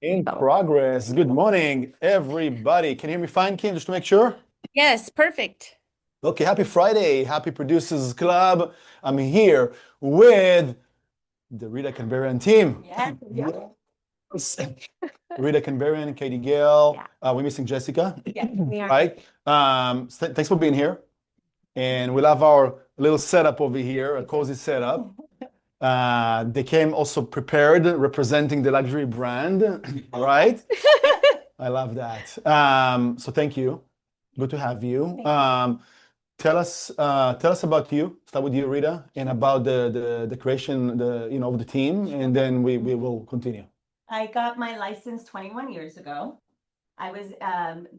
In progress. Good morning, everybody. Can you hear me fine, Kim? Just to make sure. Yes, perfect. Okay, happy Friday. Happy Producers Club. I'm here with the Rita Kanberian team. Yeah. Yes. Rita Kanberian, Katie Gale. Yeah. We're missing Jessica, Yeah, we are. right? Thanks for being here. And we love our little setup over here, a cozy setup. They came also prepared, representing the luxury brand, right? I love that. So thank you. Good to have you. Tell us about you. Start with you, Rita, and about the creation, of the team, and then we will continue. I got my license 21 years ago. I was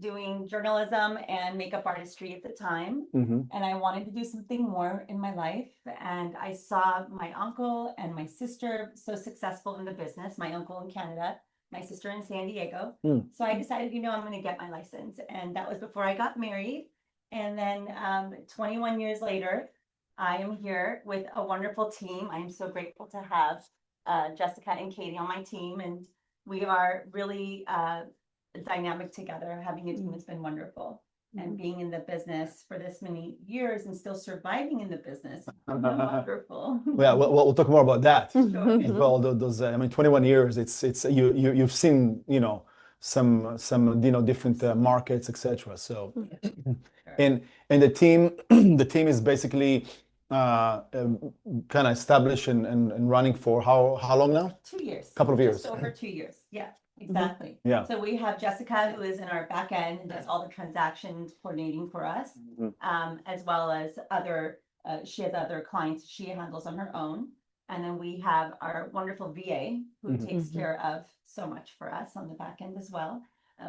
doing journalism and makeup artistry at the time, and I wanted to do something more in my life. And I saw my uncle and my sister so successful in the business, my uncle in Canada, my sister in San Diego. So I decided, I'm going to get my license. And that was before I got married. And then 21 years later, I am here with a wonderful team. I am so grateful to have Jessica and Katie on my team. And we are really dynamic together. Having a team has been wonderful. And being in the business for this many years and still surviving in the business, wonderful. Yeah, we'll talk more about that Sure. as well. Those, 21 years. It's you've seen some different markets, etc. So, and the team the team is basically kind of established and running for how long now? 2 years. Couple of years. Just over 2 years. Yeah. Exactly. Yeah. So we have Jessica, who is in our back end and does all the transactions coordinating for us, as well as she has other clients she handles on her own. And then we have our wonderful VA who takes care of so much for us on the back end as well.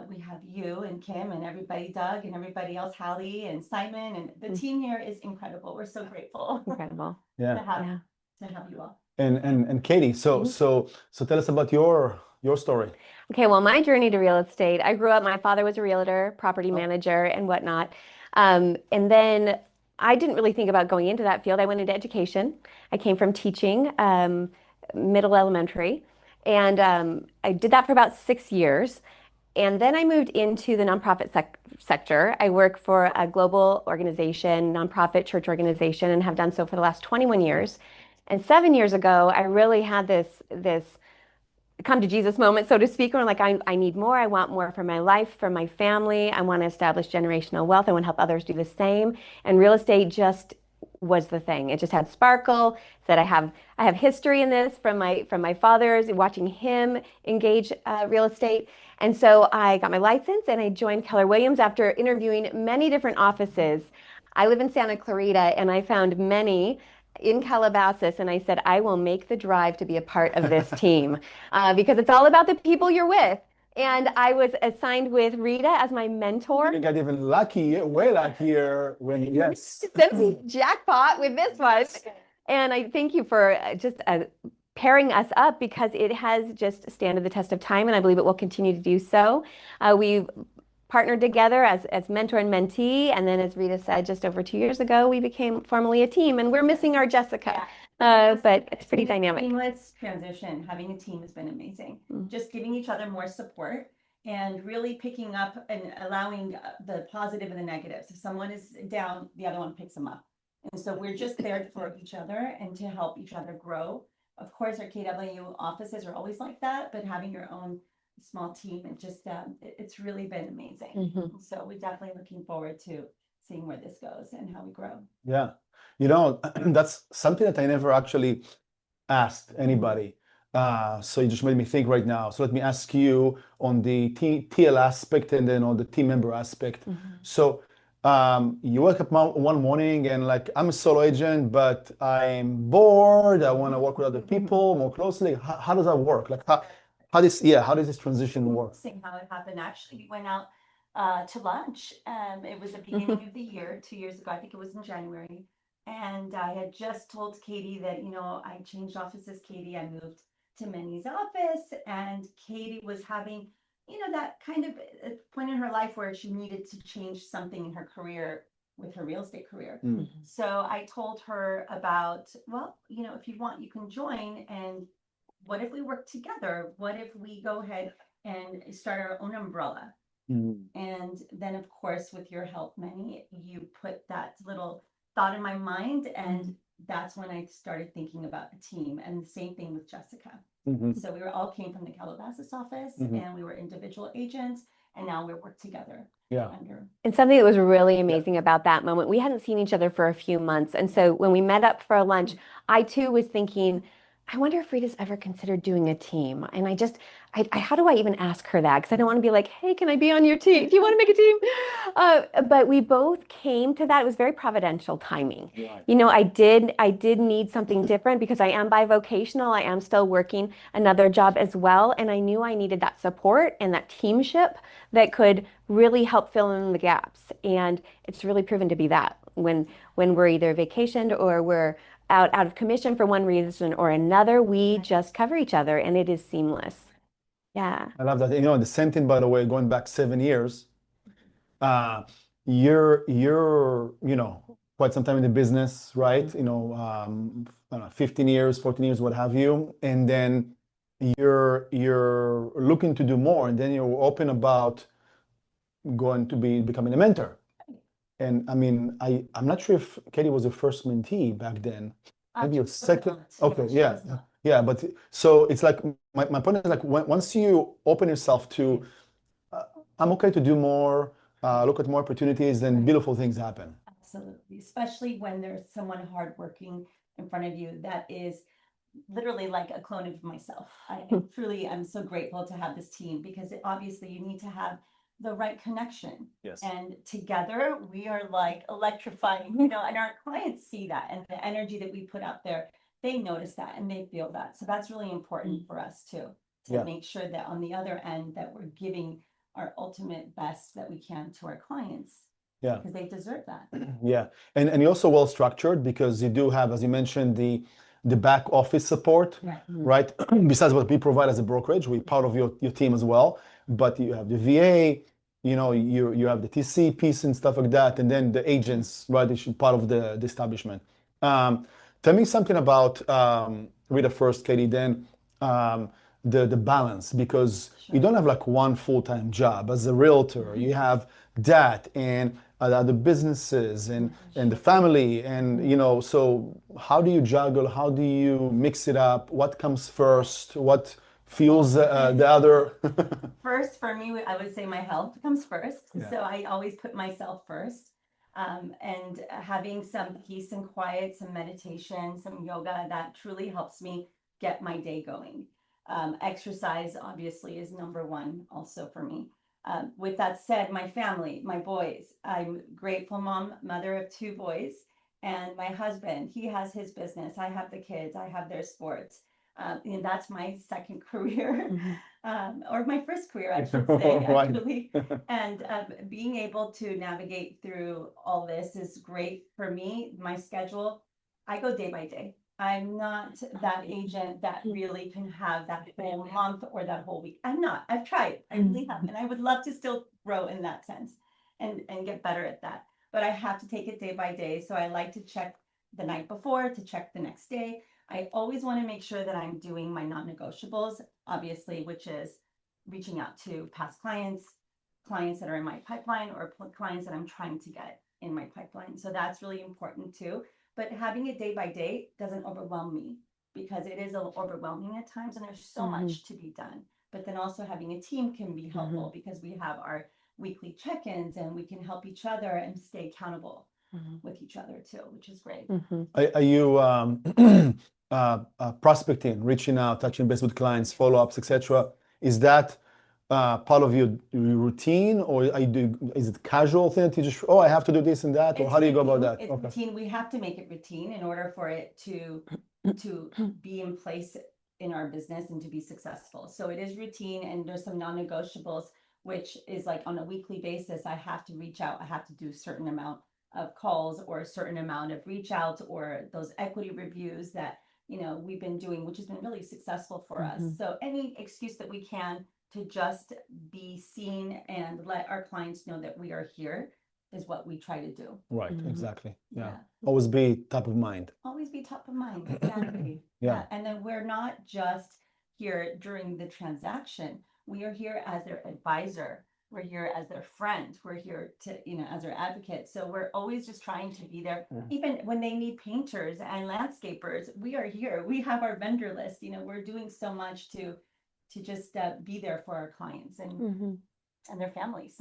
We have you and Kim and everybody, Doug and everybody else, Hallie and Simon, and the team here is incredible. We're so grateful. Incredible. Yeah. To have you all. And Katie, so tell us about your story. Okay, well, my journey to real estate, I grew up, my father was a realtor, property manager, and whatnot. And then I didn't really think about going into that field. I went into education. I came from teaching middle elementary, and I did that for about 6 years. And then I moved into the nonprofit sector. I work for a global organization, nonprofit church organization, and have done so for the last 21 years. And 7 years ago, I really had this come to Jesus moment, so to speak, where I'm like, I need more. I want more for my life, for my family. I want to establish generational wealth. I want to help others do the same. And real estate just was the thing. It just had sparkle. That I have history in this from my father's, watching him engage real estate. And so I got my license and I joined Keller Williams after interviewing many different offices. I live in Santa Clarita and I found many in Calabasas, and I said, I will make the drive to be a part of this team because it's all about the people you're with. And I was assigned with Rita as my mentor. You got even way luckier when, yes. Jackpot with this one. And I thank you for just pairing us up because it has just standed the test of time, and I believe it will continue to do so. We've partnered together as mentor and mentee. And then, as Rita said, just over 2 years ago, we became formally a team, and we're missing our Jessica. But it's pretty dynamic. Seamless transition. Having a team has been amazing. Just giving each other more support and really picking up and allowing the positive and the negatives. If someone is down, the other one picks them up. And so we're just there for each other and to help each other grow. Of course, our KW offices are always like that, but having your own small team, and just it's really been amazing. So we're definitely looking forward to seeing where this goes and how we grow. Yeah, that's something that I never actually asked anybody. So you just made me think right now. So let me ask you on the TL aspect and then on the team member aspect. So you wake up one morning and like, I'm a solo agent, but I'm bored. I want to work with other people more closely. How does that work? Like how does this transition work? Seeing how it happened. Actually, we went out to lunch. It was the beginning of the year, 2 years ago. I think it was in January. And I had just told Katie that, I changed offices, Katie. I moved to Meny's office, and Katie was having, that kind of point in her life where she needed to change something in her career with her real estate career. So I told her about, well, if you want, you can join. And what if we work together? What if we go ahead and start our own umbrella. And then, of course, with your help, Meny, you put that little thought in my mind, and that's when I started thinking about a team. And the same thing with Jessica. So we all came from the Calabasas office, and we were individual agents, and now we work together. And something that was really amazing about that moment, we hadn't seen each other for a few months. And so when we met up for a lunch, I too was thinking, I wonder if Rita's ever considered doing a team. And how do I even ask her that? Because I don't want to be like, hey, can I be on your team? Do you want to make a team? But we both came to that. It was very providential timing. You know, I did need something different because I am bivocational. I am still working another job as well. And I knew I needed that support and that teamship that could really help fill in the gaps. And it's really proven to be that when we're either vacationed or we're out of commission for one reason or another, we just cover each other and it is seamless. Yeah. I love that. You know, the same thing, by the way, going back 7 years, you're you know, quite some time in the business, right? You know, I don't know, 15 years, 14 years, what have you. And then you're looking to do more, and then you're open about going to becoming a mentor. And I mean, I'm not sure if Katie was your first mentee back then. Maybe your second. Okay, yeah. Yeah, but so it's like my point is like once you open yourself to, I'm okay to do more, look at more opportunities, then beautiful things happen. Absolutely, especially when there's someone hardworking in front of you that is literally like a clone of myself. I truly am so grateful to have this team because obviously you need to have the right connection. Yes. And together we are like electrifying, you know, and our clients see that and the energy that we put out there, they notice that and they feel that. So that's really important for us too, to make sure that on the other end that we're giving our ultimate best that we can to our clients. Yeah. Because they deserve that. Yeah. And you're also well structured because you do have, as you mentioned, the back office support, right? Besides what we provide as a brokerage, we're part of your team as well. But you have the VA, you know, you have the TC piece and stuff like that, and then the agents, right? They should part of the establishment. Tell me something about Rita first, Katie, then the balance, because you don't have like one full-time job as a realtor. You have that and other businesses and the family, and you know, so how do you juggle? How do you mix it up? What comes first? What fuels the other? First, for me, I would say my health comes first. So I always put myself first. And having some peace and quiet, some meditation, some yoga, that truly helps me get my day going. Exercise obviously is number one also for me. With that said, my family, my boys, I'm grateful mother of 2 boys, and my husband, he has his business. I have the kids, I have their sports. And that's my second career, or my first career, I should say, actually. And being able to navigate through all this is great for me. My schedule, I go day by day. I'm not that agent that really can have that whole month or that whole week. I'm not. I've tried. I really have. And I would love to still grow in that sense and get better at that. But I have to take it day by day. So I like to check the night before, to check the next day. I always want to make sure that I'm doing my non-negotiables, obviously, which is reaching out to past clients that are in my pipeline, or clients that I'm trying to get in my pipeline. So that's really important too. But having it day by day doesn't overwhelm me, because it is a little overwhelming at times and there's so much to be done. But then also having a team can be helpful because we have our weekly check-ins and we can help each other and stay accountable with each other too, which is great. Are you prospecting, reaching out, touching base with clients, follow-ups, etc.? Is that part of your routine, or is it casual thing that you just, I have to do this and that, or how do you go about that? It's routine. We have to make it routine in order for it to be in place in our business and to be successful. So it is routine, and there's some non-negotiables, which is like on a weekly basis, I have to reach out. I have to do a certain amount of calls or a certain amount of reach out, or those equity reviews that, you know, we've been doing, which has been really successful for us. So any excuse that we can to just be seen and let our clients know that we are here is what we try to do. Right, exactly. Yeah. Always be top of mind. Always be top of mind. Exactly. And then we're not just here during the transaction. We are here as their advisor. We're here as their friend. We're here to, as their advocate. So we're always just trying to be there. Even when they need painters and landscapers, we are here. We have our vendor list. We're doing so much to just be there for our clients and their families.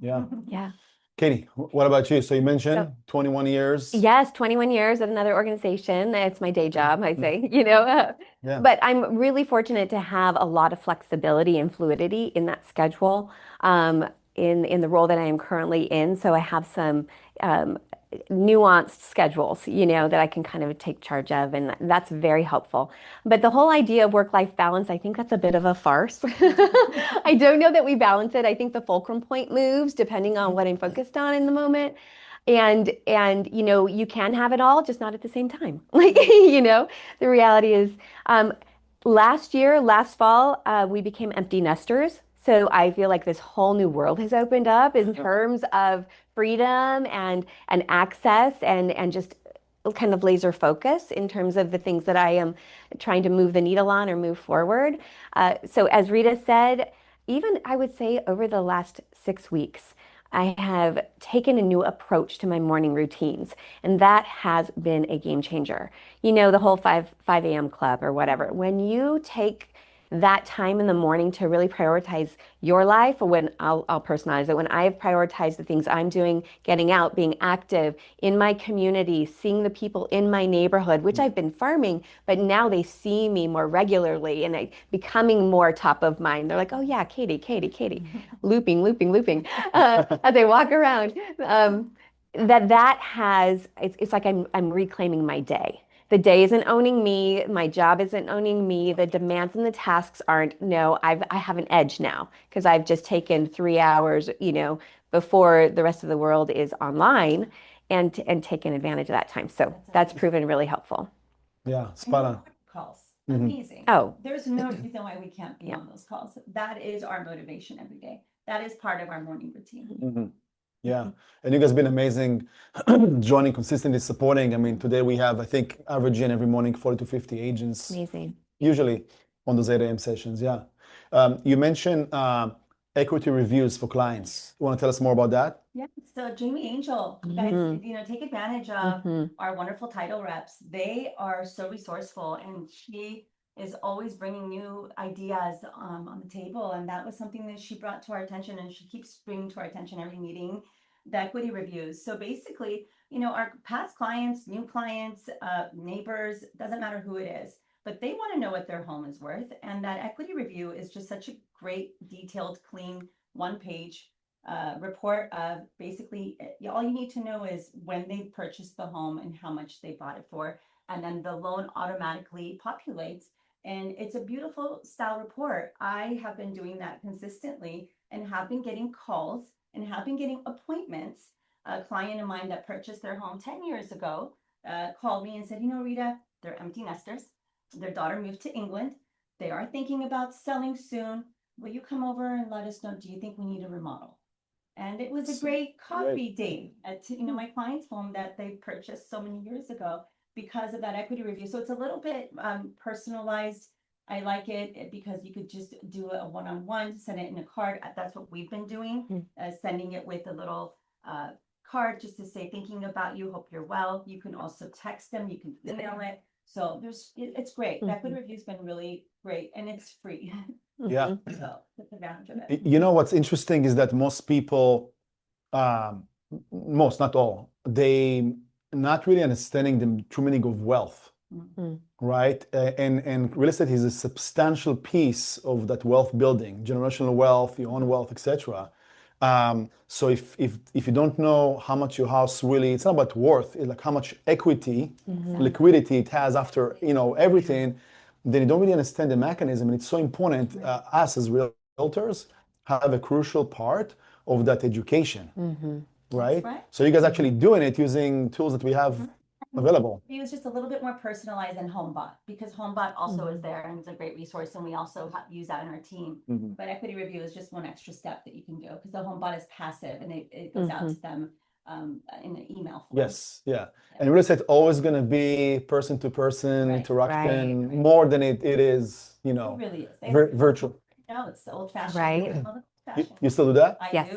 Yeah. Yeah. Katie, what about you? So you mentioned 21 years. Yes, 21 years at another organization. It's my day job, I say, Yeah. But I'm really fortunate to have a lot of flexibility and fluidity in that schedule, in the role that I am currently in. So I have some nuanced schedules, that I can kind of take charge of, and that's very helpful. But the whole idea of work-life balance, I think that's a bit of a farce. I don't know that we balance it. I think the fulcrum point moves depending on what I'm focused on in the moment. And you can have it all, just not at the same time. The reality is, last fall, we became empty nesters. So I feel like this whole new world has opened up in terms of freedom and access and just kind of laser focus in terms of the things that I am trying to move the needle on or move forward. So as Rita said, even I would say over the last 6 weeks, I have taken a new approach to my morning routines, and that has been a game changer. The whole 5 a.m. club or whatever. When you take that time in the morning to really prioritize your life, or when I'll personalize it, when I've prioritized the things I'm doing, getting out, being active in my community, seeing the people in my neighborhood, which I've been farming, but now they see me more regularly and becoming more top of mind. They're like, oh yeah, Katie, looping, as I walk around. It's like I'm reclaiming my day. The day isn't owning me. My job isn't owning me. The demands and the tasks aren't. No, I have an edge now because I've just taken 3 hours, before the rest of the world is online, and taken advantage of that time. So that's proven really helpful. Yeah, spot on. Calls. Amazing. Oh, there's no reason why we can't be on those calls. That is our motivation every day. That is part of our morning routine. Yeah, and you guys have been amazing, joining, consistently supporting. I mean, today we have, I think, averaging every morning 40 to 50 agents. Amazing. Usually on those 8 a.m. sessions, yeah. You mentioned equity reviews for clients. You want to tell us more about that? Yeah, so Jamie Angel, you guys, take advantage of our wonderful title reps. They are so resourceful, and she is always bringing new ideas on the table. And that was something that she brought to our attention, and she keeps bringing to our attention every meeting, the equity reviews. So basically, our past clients, new clients, neighbors, doesn't matter who it is, but they want to know what their home is worth. And that equity review is just such a great, detailed, clean, one-page report of basically all you need to know is when they purchased the home and how much they bought it for. And then the loan automatically populates. And it's a beautiful style report. I have been doing that consistently and have been getting calls and have been getting appointments. A client of mine that purchased their home 10 years ago called me and said, Rita, they're empty nesters. Their daughter moved to England. They are thinking about selling soon. Will you come over and let us know? Do you think we need a remodel? And it was a great coffee date at my client's home that they purchased so many years ago because of that equity review. So it's a little bit personalized. I like it because you could just do a one-on-one, send it in a card. That's what we've been doing, sending it with a little card just to say, thinking about you, hope you're well. You can also text them, you can email it. So it's great. The equity review's been really great, and it's free. Yeah. So take advantage of it. What's interesting is that most people, most, not all, they not really understanding the true meaning of wealth, right? And real estate is a substantial piece of that wealth building, generational wealth, your own wealth, etc. So if you don't know how much your house really, it's not about worth, it's like how much equity, liquidity it has after everything, then you don't really understand the mechanism. And it's so important, us as realtors have a crucial part of that education, right? So you guys actually doing it using tools that we have available. It was just a little bit more personalized than HomeBot, because HomeBot also is there and it's a great resource, and we also use that in our team. But equity review is just one extra step that you can do, because the HomeBot is passive and it goes out to them in an email form. Yes, yeah. And real estate always going to be person-to-person interaction more than it is, It really is. virtual. No, it's old-fashioned. Right. Well, it's old-fashioned. You still do that? I Yes.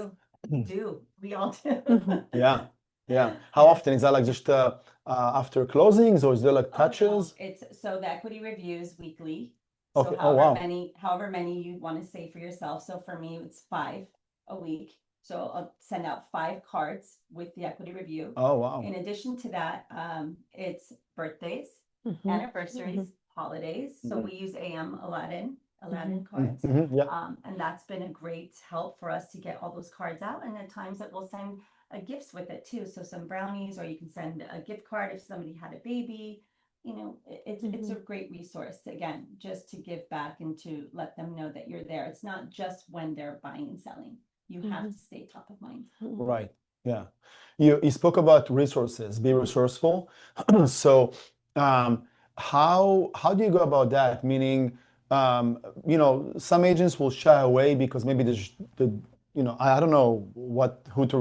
do. We all do. Yeah. Yeah. How often is that, like just after closings, or is there like Oh, no. touches? It's so the equity reviews weekly. Okay. So Oh, wow. however many you want to say for yourself. So for me, it's 5 a week. So I'll send out 5 cards with the equity review. Oh, wow. In addition to that, it's birthdays, Mhm. anniversaries, holidays. So we use Aladdin cards. Yeah. And that's been a great help for us to get all those cards out. And at times that we'll send gifts with it too. So some brownies, or you can send a gift card if somebody had a baby. You know, it's a great resource, again, just to give back and to let them know that you're there. It's not just when they're buying and selling. You have to stay top of mind. Right. Yeah. You spoke about resources, be resourceful. So, how do you go about that? Meaning, some agents will shy away because maybe I don't know who to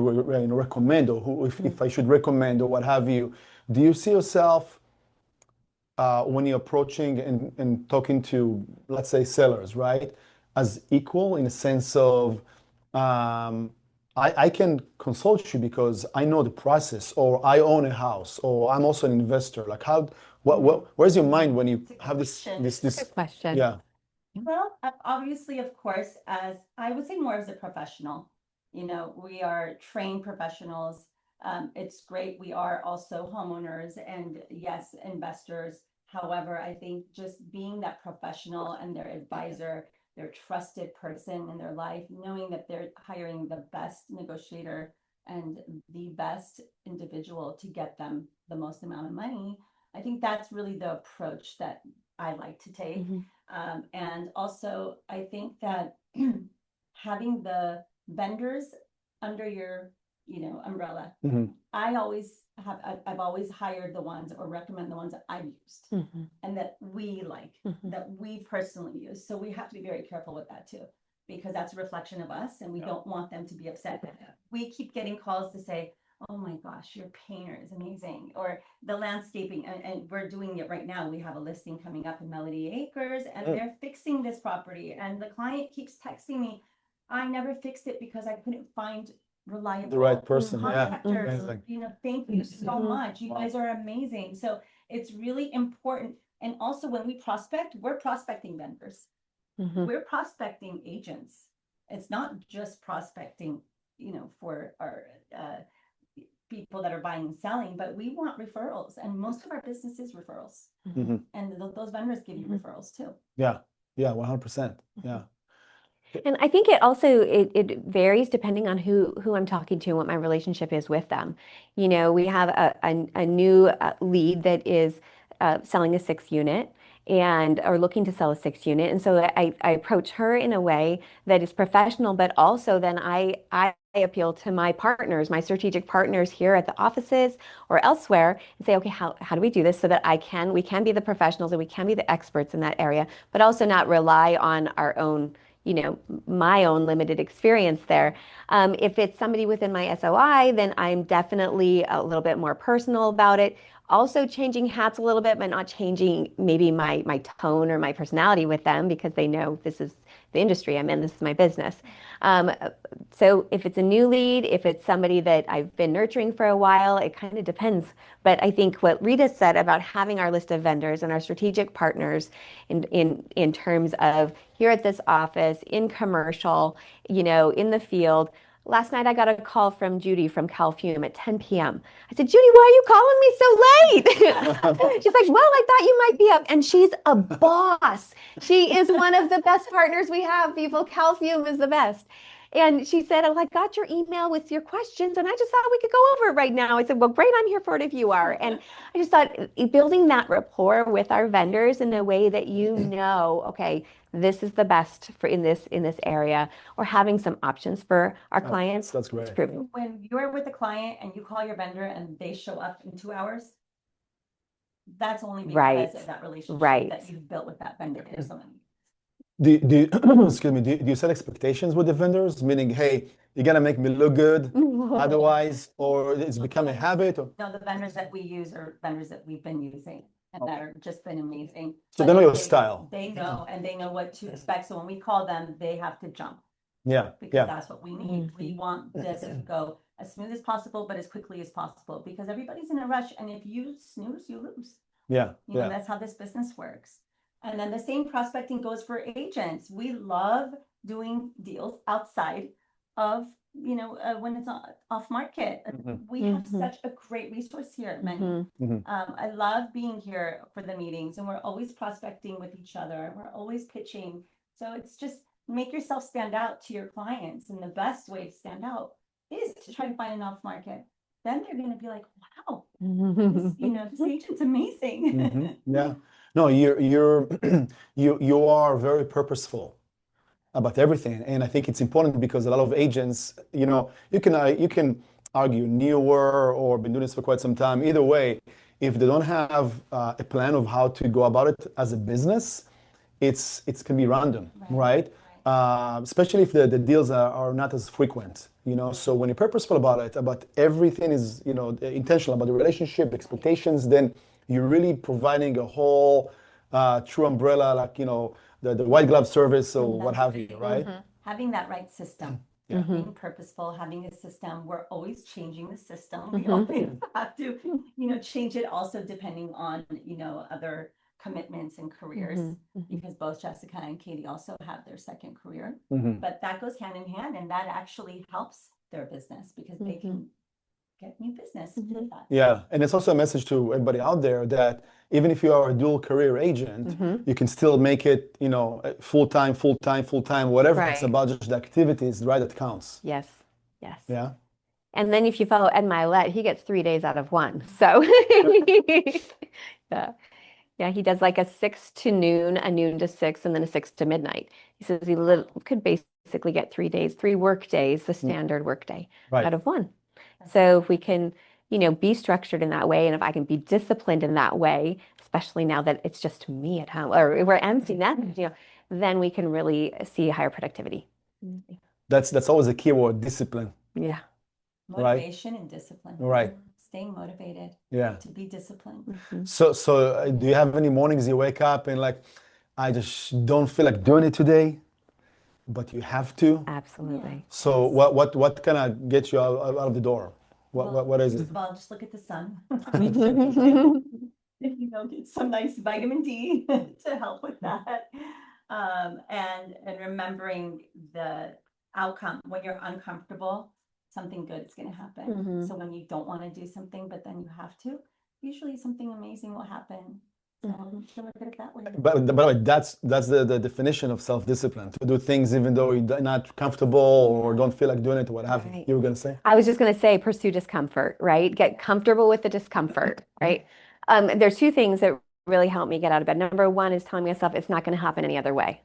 recommend, or who, if I should recommend, or what have you. Do you see yourself when you're approaching and talking to, let's say, sellers, right, as equal in the sense of, I can consult you because I know the process, or I own a house, or I'm also an investor. Like where's your mind when you have this? Good question. Yeah. Well, obviously, of course, as I would say, more as a professional. We are trained professionals. It's great. We are also homeowners and, yes, investors. However, I think just being that professional and their advisor, their trusted person in their life, knowing that they're hiring the best negotiator and the best individual to get them the most amount of money, I think that's really the approach that I like to take. And also, I think that having the vendors under your, umbrella. I've always hired the ones, or recommend the ones that I've used and that we like, that we personally use. So we have to be very careful with that too, because that's a reflection of us, and we don't want them to be upset. We keep getting calls to say, oh my gosh, your painter is amazing, or the landscaping, and we're doing it right now. We have a listing coming up in Melody Acres, and they're fixing this property, and the client keeps texting me, I never fixed it because I couldn't find reliable The right person. Yeah. contractors. Amazing. Thank you so much. You guys are amazing. So it's really important. And also, when we prospect, we're prospecting vendors. We're prospecting agents. It's not just prospecting, for our people that are buying and selling, but we want referrals, and most of our business is referrals. And those vendors give you referrals too. Yeah. 100%. Yeah. And I think it varies depending on who I'm talking to and what my relationship is with them. We have a new lead that is selling a 6-unit and are looking to sell a 6-unit. And so I approach her in a way that is professional, but also then I appeal to my partners, my strategic partners here at the offices or elsewhere, and say, okay, how do we do this so that we can be the professionals and we can be the experts in that area, but also not rely on our own, my own limited experience there. If it's somebody within my SOI, then I'm definitely a little bit more personal about it. Also changing hats a little bit, but not changing maybe my tone or my personality with them, because they know this is the industry I'm in, this is my business. So if it's a new lead, if it's somebody that I've been nurturing for a while, it kind of depends. But I think what Rita said about having our list of vendors and our strategic partners in terms of here at this office, in commercial, in the field. Last night I got a call from Judy from Calfume at 10 p.m. I said, Judy, why are you calling me so late? She's like, well, I thought you might be up. And she's a boss. She is one of the best partners we have, people. Calfume is the best. And she said, oh, I got your email with your questions, and I just thought we could go over it right now. I said, well, great, I'm here for it if you are. And I just thought building that rapport with our vendors in a way that okay, this is the best for in this area, or having some options for our clients. That's great. When you're with a client and you call your vendor and they show up in 2 hours, that's only because of that relationship that you've built with that vendor for so many years. Excuse me, do you set expectations with the vendors? Meaning, hey, you gotta make me look good, otherwise, or it's become a habit? No, the vendors that we use are vendors that we've been using. and that are just been amazing. So But they know your they- style. They know, and they know what to expect. So when we call them, they have to jump Yeah, because yeah. that's what we need. We want this to go as smooth as possible, but as quickly as possible because everybody's in a rush. And if you snooze, you lose. Yeah, You know, yeah. that's how this business works. And then the same prospecting goes for agents. We love doing deals outside of, when it's off market. We have such a great resource here at Meny. I love being here for the meetings, and we're always prospecting with each other. We're always pitching. So it's just make yourself stand out to your clients. And the best way to stand out is to try to find an off market. Then they're going to be like, wow, this agent's amazing. Yeah. No, you are very purposeful about everything, and I think it's important because a lot of agents, you can argue newer or been doing this for quite some time. Either way, if they don't have a plan of how to go about it as a business, it can be random, right? Especially if the deals are not as frequent, So when you're purposeful about it, about everything is, intentional about the relationship, expectations, then you're really providing a whole true umbrella, like, the white glove service or what have you, right? Having that right system, being purposeful, having a system. We're always changing the system. We always have to, change it also depending on, other commitments and careers, because both Jessica and Katie also have their second career. But that goes hand in hand, and that actually helps their business because they can get new business with that. Yeah, and it's also a message to everybody out there that even if you are a dual career agent, you can still make it, full time, whatever. It's about just the activities, right, that counts. Yes, yes. Yeah. And then if you follow Ed Milet, he gets 3 days out of 1. So yeah, he does like a 6 to noon, a noon to 6, and then a 6 to midnight. He says he could basically get 3 days, 3 work days, the standard work day out of 1. So if we can, be structured in that way, and if I can be disciplined in that way, especially now that it's just me at home, or we're empty nest, then we can really see higher productivity. That's always a key word, discipline. Yeah. Motivation and discipline. Right. Staying motivated. Yeah. To be disciplined. So do you have any mornings you wake up and like, I just don't feel like doing it today, but you have to? Absolutely. So what kind of gets you out of the door? What is it? Well, just look at the sun. Get some nice vitamin D to help with that. And remembering the outcome when you're uncomfortable, something good is going to happen. So when you don't want to do something, but then you have to, usually something amazing will happen. So look at it that way. But by the way, that's the definition of self-discipline, to do things even though you're not comfortable or don't feel like doing it or what have you. You were going to say? I was just going to say, pursue discomfort, right? Get comfortable with the discomfort, right? There's 2 things that really help me get out of bed. Number 1 is telling myself it's not going to happen any other way.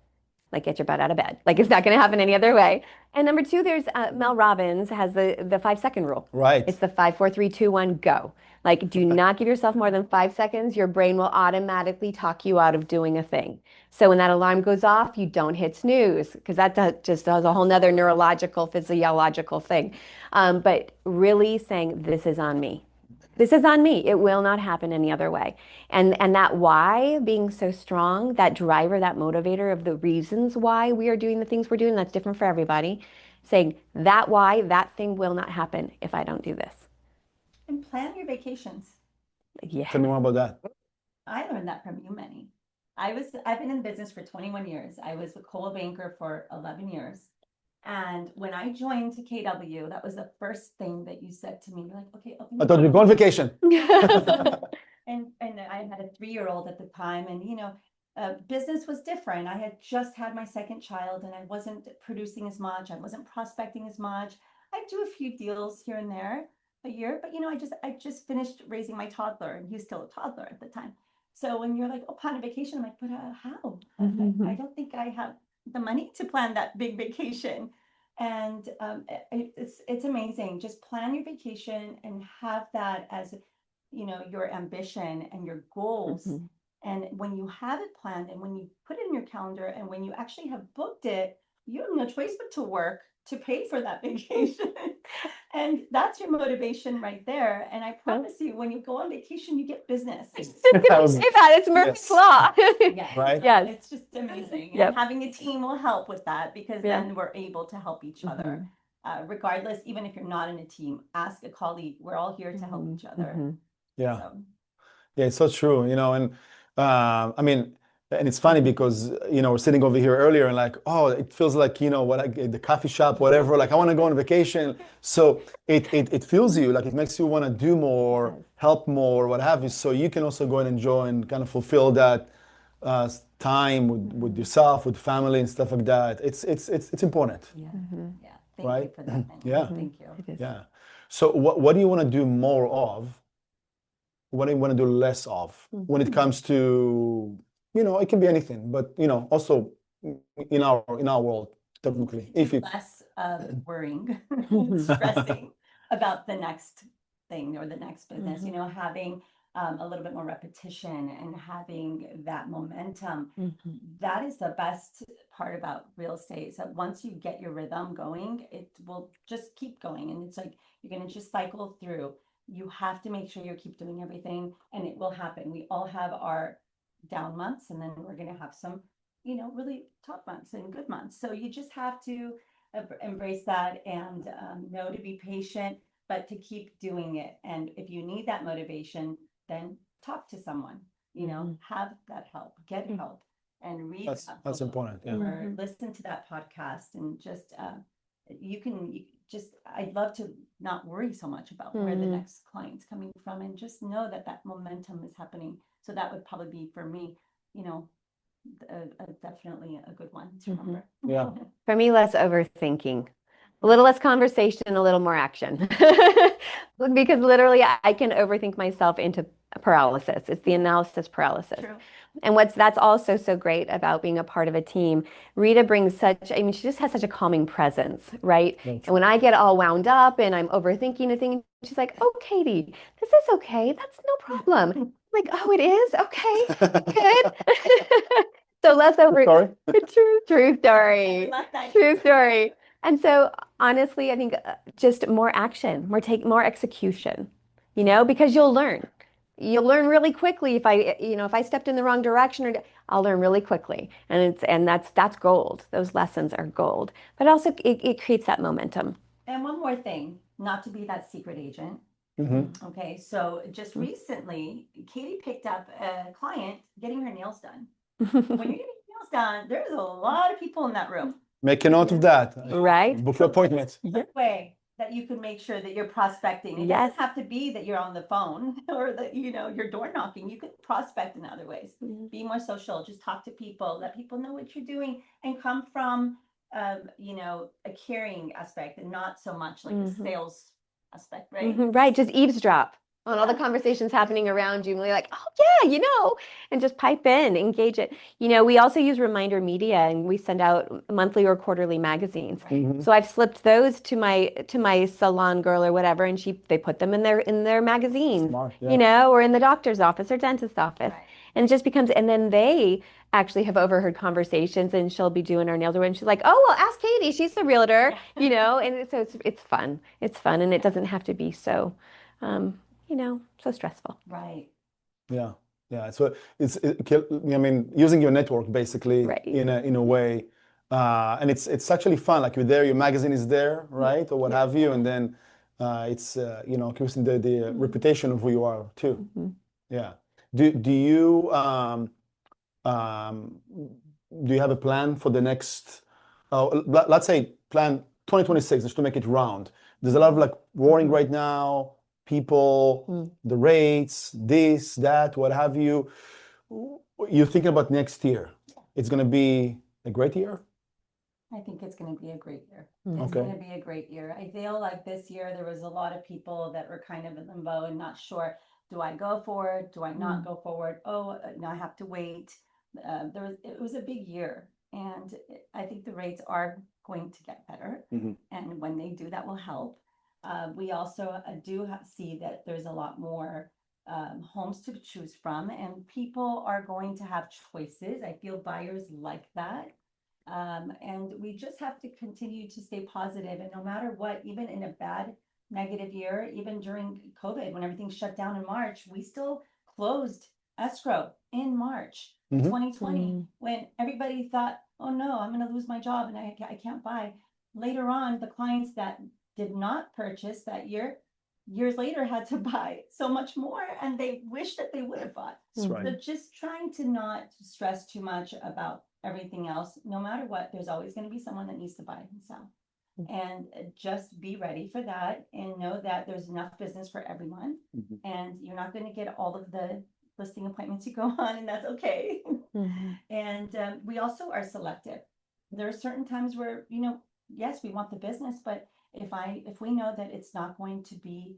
Like, get your butt out of bed. Like, it's not going to happen any other way. And number 2, there's Mel Robbins has the 5-second rule. Right. It's the 5, 4, 3, 2, 1, go. Like, do not give yourself more than 5 seconds. Your brain will automatically talk you out of doing a thing. So when that alarm goes off, you don't hit snooze, because that just does a whole nother neurological, physiological thing. But really saying, this is on me. This is on me. It will not happen any other way. And that why being so strong, that driver, that motivator of the reasons why we are doing the things we're doing, that's different for everybody. Saying that why, that thing will not happen if I don't do this. And plan your vacations. Yeah. Tell me more about that. I learned that from you, Meny. I've been in business for 21 years. I was a Coldwell Banker for 11 years. And when I joined KW, that was the first thing that you said to me. You're like, okay, open I thought you'd go on vacation. And I had a 3-year-old at the time, and business was different. I had just had my second child, and I wasn't producing as much. I wasn't prospecting as much. I do a few deals here and there a year, but I just finished raising my toddler, and he was still a toddler at the time. So when you're like, oh, plan a vacation, I'm like, but how? I don't think I have the money to plan that big vacation. And it's amazing. Just plan your vacation and have that as your ambition and your goals. And when you have it planned and when you put it in your calendar and when you actually have booked it, you have no choice but to work to pay for that vacation. And that's your motivation right there. And I promise you, when you go on vacation, you get business. That was- Say that. It's Murphy's Yes. Law. Yes. Right? Yes. It's just amazing. Yep. And having a team will help with that, because Yeah. then we're able to help each other. Regardless, even if you're not in a team, ask a colleague. We're all here to help each other. Yeah. So, Yeah, it's so true, and I mean, and it's funny because, we're sitting over here earlier and like, oh, it feels like, the coffee shop, whatever, like I want to go on vacation. So it feels you, like it makes you want to do more, help more, what have you. So you can also go and enjoy and kind of fulfill that time with yourself, with family and stuff like that. It's important, yeah. Yeah. Thank right? you for that. Meny. Yeah. Thank you. It is. Yeah. So what do you want to do more of? What do you want to do less of when it comes to, it can be anything, but also in our world, technically, if you Less of worrying, stressing about the next thing or the next business, having a little bit more repetition and having that momentum. That is the best part about real estate. So once you get your rhythm going, it will just keep going. And it's like you're going to just cycle through. You have to make sure you keep doing everything, and it will happen. We all have our down months, and then we're going to have some, really top months and good months. So you just have to embrace that and know to be patient, but to keep doing it. And if you need that motivation, then talk to someone, have that help, get help, and read. that's important. Yeah. Or listen to that podcast, and just I'd love to not worry so much about where the next client's coming from, and just know that that momentum is happening. So that would probably be for me, definitely a good one to remember. Yeah. For me, less overthinking, a little less conversation, a little more action. Because literally I can overthink myself into paralysis. It's the analysis paralysis. True. And that's also so great about being a part of a team. Rita brings she just has such a calming presence, right? And when I get all wound up and I'm overthinking a thing, she's like, oh, Katie, this is okay. That's no problem. I'm like, oh, it is? Okay, good. So less over. Sorry. True story. I love that. True story. And so honestly, I think just more action, more execution, because you'll learn. You'll learn really quickly if I stepped in the wrong direction, I'll learn really quickly. And that's gold. Those lessons are gold. But also it creates that momentum. And one more thing, not to be that secret agent. Okay, so just recently, Katie picked up a client getting her nails done. When you're getting nails done, there's a lot of people in that room. Make a note of that. Right. Book your appointment. Way that you can make sure that you're prospecting. It doesn't have to be that you're on the phone or that you're door knocking. You could prospect in other ways. Be more social. Just talk to people. Let people know what you're doing, and come from a caring aspect, and not so much like a sales aspect, right? Right. Just eavesdrop on all the conversations happening around you, and you're like, oh yeah, and just pipe in, engage it. We also use Reminder Media, and we send out monthly or quarterly magazines. So I've slipped those to my salon girl or whatever, and they put them in their magazines. Smart, yeah. Or in the doctor's office or dentist's office. Right. And it just becomes, and then they actually have overheard conversations, and she'll be doing her nails, and she's like, oh, well, ask Katie, she's the realtor, and so it's fun. It's fun, and it doesn't have to be so so stressful. Right. Yeah. Yeah. So I mean, using your network basically Right. in a way, and it's actually fun. Like you're there, your magazine is there, right, or what have you, and then it's increasing the reputation of who you are too. Yeah. Do you have a plan for the next? Let's say plan 2026, just to make it round. There's a lot of like roaring right now. People, the rates, this, that, what have you. You're thinking about next year. It's going to be a great year? I think it's going to be a great year. It's going to be a great year. I feel like this year there was a lot of people that were kind of in limbo and not sure, do I go forward? Do I not go forward? Oh, no, I have to wait. It was a big year, and I think the rates are going to get better. And when they do, that will help. We also do see that there's a lot more homes to choose from, and people are going to have choices. I feel buyers like that. And we just have to continue to stay positive. And no matter what, even in a bad, negative year, even during COVID, when everything shut down in March, we still closed escrow in March 2020, when everybody thought, oh no, I'm going to lose my job and I can't buy. Later on, the clients that did not purchase that year, years later had to buy so much more, and they wish that they would have bought. That's right. So just trying to not stress too much about everything else. No matter what, there's always going to be someone that needs to buy and sell. And just be ready for that and know that there's enough business for everyone. And you're not going to get all of the listing appointments you go on, and that's okay. And we also are selective. There are certain times where, you know, yes, we want the business, but if we know that it's not going to be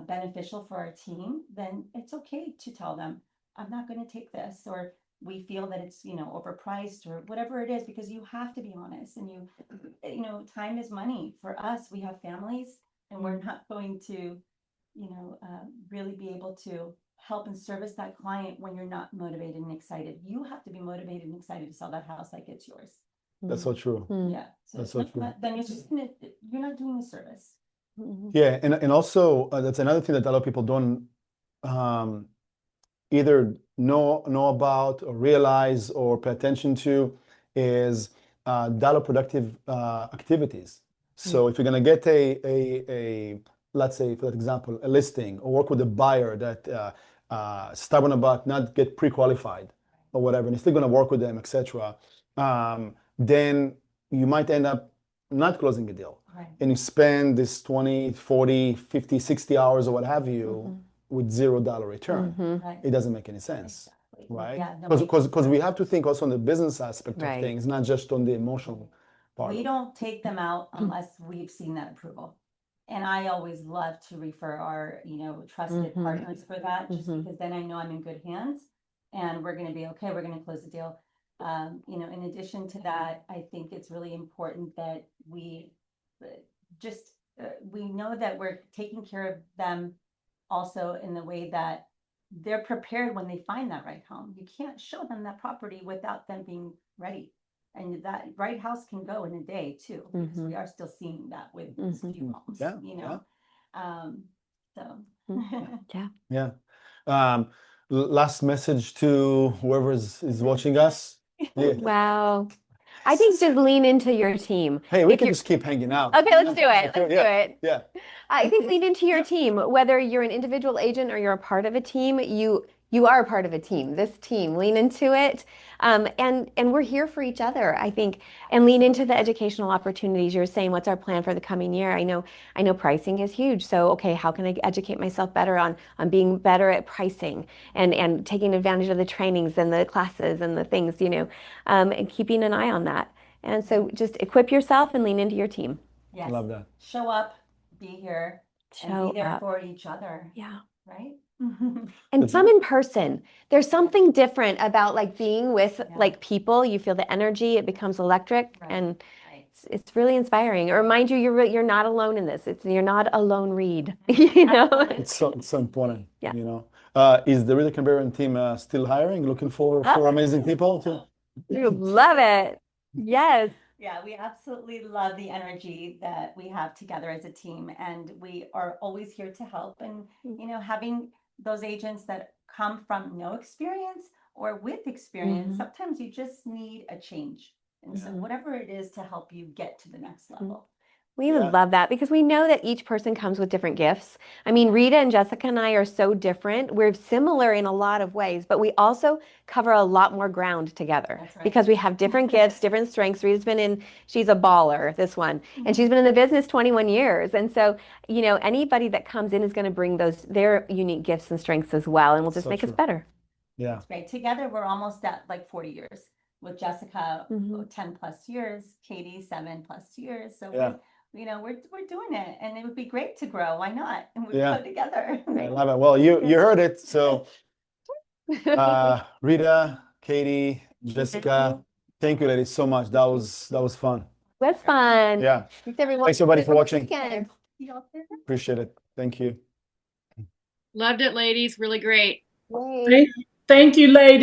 beneficial for our team, then it's okay to tell them, I'm not going to take this, or we feel that it's, you know, overpriced or whatever it is, because you have to be honest. And you know, time is money for us. We have families, and we're not going to, you know, really be able to help and service that client when you're not motivated and excited. You have to be motivated and excited to sell that house like it's yours. That's so true. Yeah. So That's so true. Then you're not doing a service. Yeah, and also that's another thing that a lot of people don't either know about or realize or pay attention to is dollar productive activities. So if you're going to get a let's say, for example, a listing, or work with a buyer that stubborn about not get pre-qualified or whatever, and you're still going to work with them, etc., then you might end up not closing a deal. Right. And you spend this 20, 40, 50, 60 hours or what have you with $0 return. Right. It doesn't make any sense. Exactly. Right? Yeah, no, Because we have to think also on the business aspect of Right. things, not just on the emotional part. we don't take them out unless we've seen that approval. And I always love to refer our, you know, trusted partners for that, just because then I know I'm in good hands and we're going to be okay. We're going to close the deal. You know, in addition to that, I think it's really important that we we know that we're taking care of them also in the way that they're prepared when they find that right home. You can't show them that property without them being ready. And that right house can go in a day too, because we are still seeing that with these few homes, Yeah, you know. Yeah. Last message to whoever is watching us. Yeah. Wow. I think just lean into your team. Hey, we can just keep hanging out. Okay, let's do it. Let's do it. Yeah. I think lean into your team. Whether you're an individual agent or you're a part of a team, you are a part of a team. This team, lean into it. And we're here for each other, I think, and lean into the educational opportunities. You're saying, what's our plan for the coming year? I know pricing is huge. So, okay, how can I educate myself better on being better at pricing and taking advantage of the trainings and the classes and the things, you know, and keeping an eye on that. And so just equip yourself and lean into your team. Yes. I love that. Show up, be here, and be there for each other. Yeah. Right? And come in person. There's something different about like being with like people. You feel the energy, it becomes electric, and it's really inspiring. It reminds you you're not alone in this. You're not a lone read. You know? It's so important. Yeah. You know. Is the Rita Kanberian team still hiring, looking for amazing people? You love it. Yes. Yeah, we absolutely love the energy that we have together as a team, and we are always here to help. And, you know, having those agents that come from no experience or with experience, sometimes you just need a change. And so whatever it is to help you get to the next level. We would love that, because we know that each person comes with different gifts. I mean, Rita and Jessica and I are so different. We're similar in a lot of ways, but we also cover a lot more ground together. That's right. Because we have different gifts, different strengths. Rita's she's a baller, this one, and she's been in the business 21 years. And so, you know, anybody that comes in is going to bring their unique gifts and strengths as well, and will just make us better. Yeah. That's great. Together, we're almost at like 40 years. With Jessica, 10 plus years, Katie, 7+ years. So you know, we're doing it, and it would be great to grow. Why not? And we put together. I love it. Well, you heard it. So, Rita, Katie, Jessica, thank you, ladies, so much. That was fun. It was fun. Yeah. Thanks, everyone. Thanks, everybody, for watching. Weekend. Appreciate it. Thank you. Loved it, ladies. Really great. Yay. Thank you, ladies.